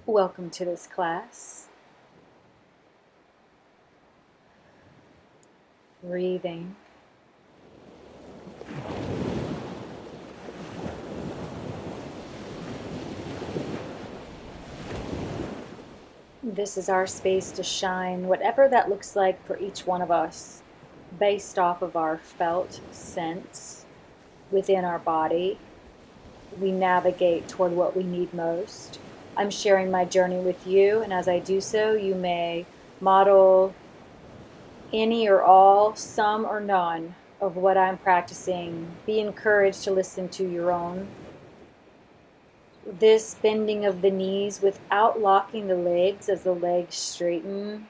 Welcome to this class. Breathing. This is our space to shine, whatever that looks like for each one of us, based off of our felt sense within our body. We navigate toward what we need most. I'm sharing my journey with you, and as I do so, you may model any or all, some or none of what I'm practicing. Be encouraged to listen to your own. This bending of the knees without locking the legs as the legs straighten,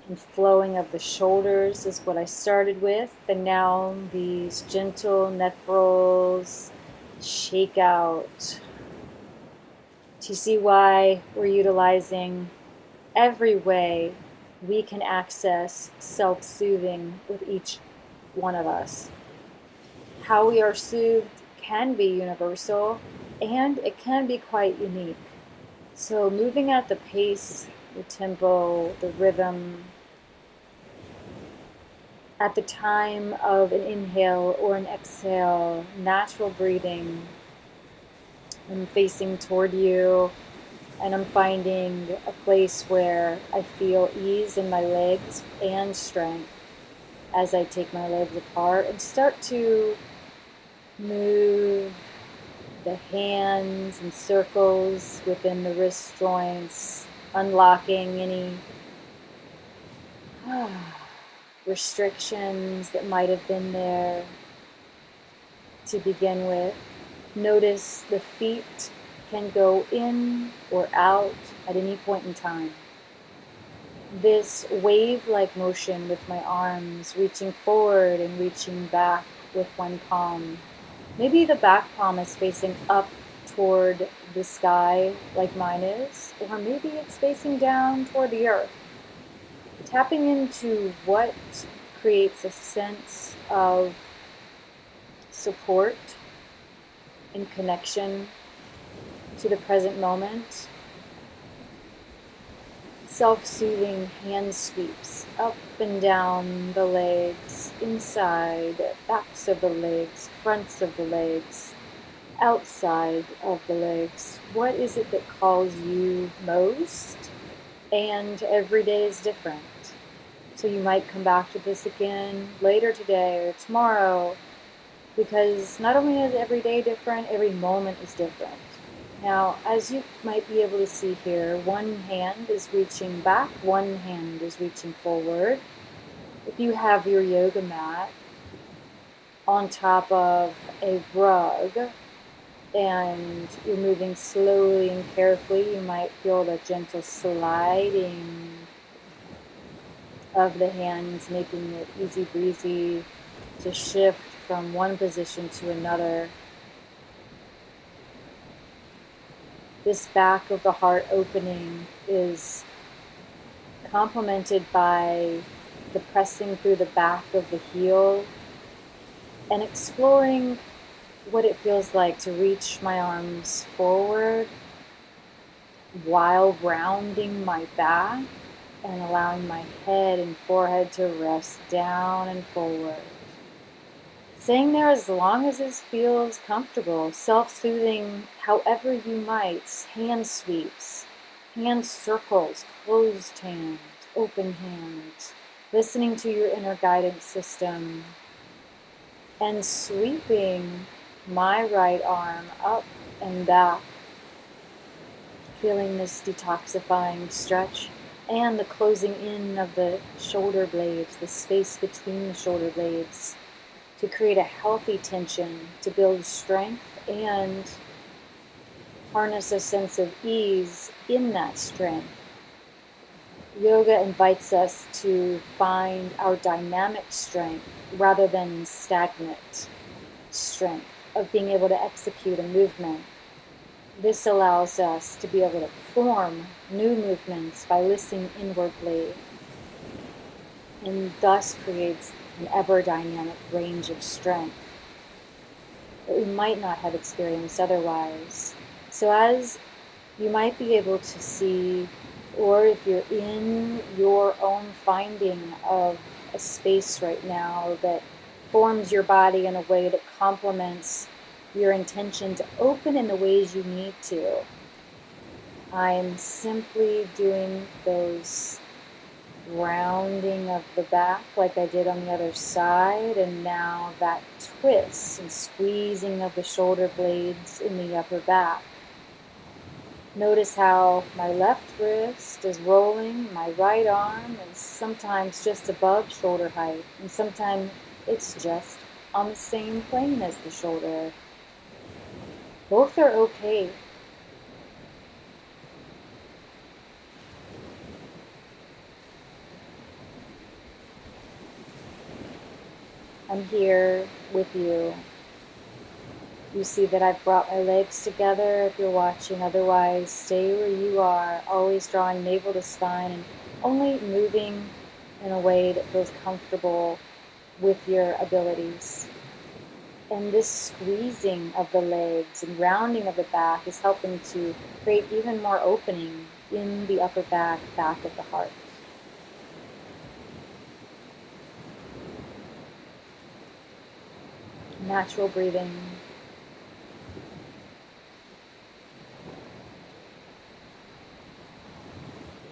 and flowing of the shoulders is what I started with. And now these gentle neck rolls, shake out. TCY, we're utilizing every way we can access self-soothing with each one of us. How we are soothed can be universal, and it can be quite unique. So moving at the pace, the tempo, the rhythm, at the time of an inhale or an exhale, natural breathing. I'm facing toward you, and I'm finding a place where I feel ease in my legs and strength as I take my legs apart and start to move the hands in circles within the wrist joints, unlocking any restrictions that might have been there to begin with. Notice the feet can go in or out at any point in time. This wave-like motion with my arms reaching forward and reaching back with one palm. Maybe the back palm is facing up toward the sky like mine is, or maybe it's facing down toward the earth. Tapping into what creates a sense of support and connection to the present moment. Self-soothing hand sweeps up and down the legs, inside, backs of the legs, fronts of the legs, outside of the legs. What is it that calls you most? And every day is different. So you might come back to this again later today or tomorrow, because not only is every day different, every moment is different. Now, as you might be able to see here, one hand is reaching back, one hand is reaching forward. If you have your yoga mat on top of a rug and you're moving slowly and carefully, you might feel the gentle sliding of the hands, making it easy breezy to shift from one position to another. This back of the heart opening is complemented by the pressing through the back of the heel and exploring what it feels like to reach my arms forward while rounding my back and allowing my head and forehead to rest down and forward. Staying there as long as it feels comfortable, self-soothing however you might. Hand sweeps, hand circles, closed hand, open hand. Listening to your inner guidance system and sweeping my right arm up and back. Feeling this detoxifying stretch and the closing in of the shoulder blades, the space between the shoulder blades, to create a healthy tension, to build strength and harness a sense of ease in that strength. Yoga invites us to find our dynamic strength rather than stagnant strength of being able to execute a movement. This allows us to be able to form new movements by listening inwardly, and thus creates an ever-dynamic range of strength that we might not have experienced otherwise. So as You might be able to see, or if you're in your own finding of a space right now that forms your body in a way that complements your intention to open in the ways you need to. I'm simply doing those rounding of the back like I did on the other side, and now that twist and squeezing of the shoulder blades in the upper back. Notice how my left wrist is rolling, my right arm is sometimes just above shoulder height, and sometimes it's just on the same plane as the shoulder. Both are okay. I'm here with you. You see that I've brought my legs together if you're watching. Otherwise, stay where you are, always drawing navel to spine and only moving in a way that feels comfortable with your abilities. And this squeezing of the legs and rounding of the back is helping to create even more opening in the upper back, back of the heart. Natural breathing.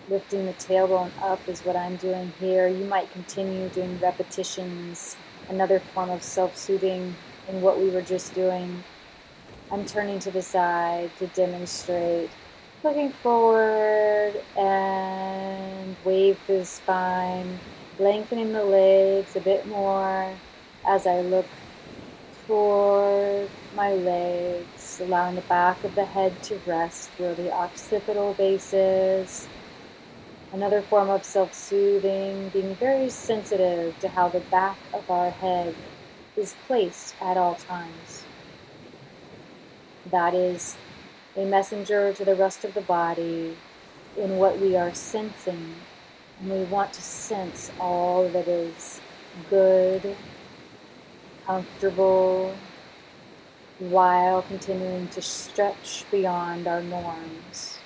Lifting the tailbone up is what I'm doing here. You might continue doing repetitions, another form of self-soothing in what we were just doing. I'm turning to the side to demonstrate. Looking forward and wave through the spine, lengthening the legs a bit more as I look toward my legs, allowing the back of the head to rest where the occipital base is. Another form of self-soothing, being very sensitive to how the back of our head is placed at all times. That is a messenger to the rest of the body in what we are sensing. And we want to sense all that is good, comfortable, while continuing to stretch beyond our norms,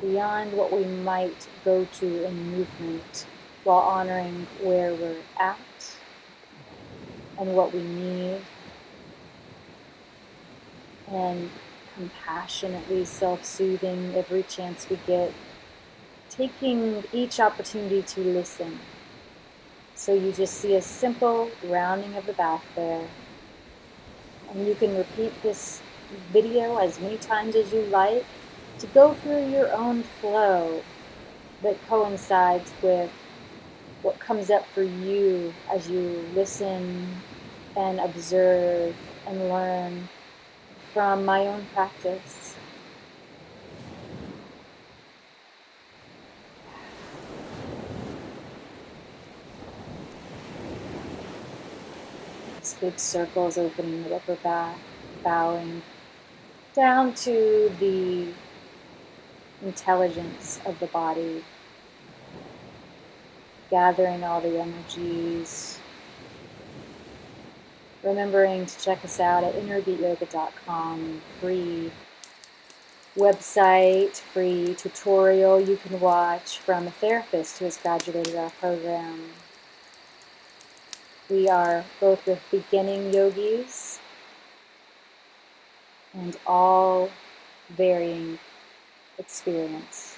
beyond what we might go to in movement, while honoring where we're at and what we need, and compassionately self-soothing every chance we get, taking each opportunity to listen. So you just see a simple rounding of the back there. And you can repeat this video as many times as you like to go through your own flow that coincides with what comes up for you as you listen and observe and learn from my own practice. This big circle is opening the upper back, bowing down to the intelligence of the body, gathering all the energies, remembering to check us out at innerbeatyoga.com, free website, free tutorial you can watch from a therapist who has graduated our program. We are both with beginning yogis and all varying experience.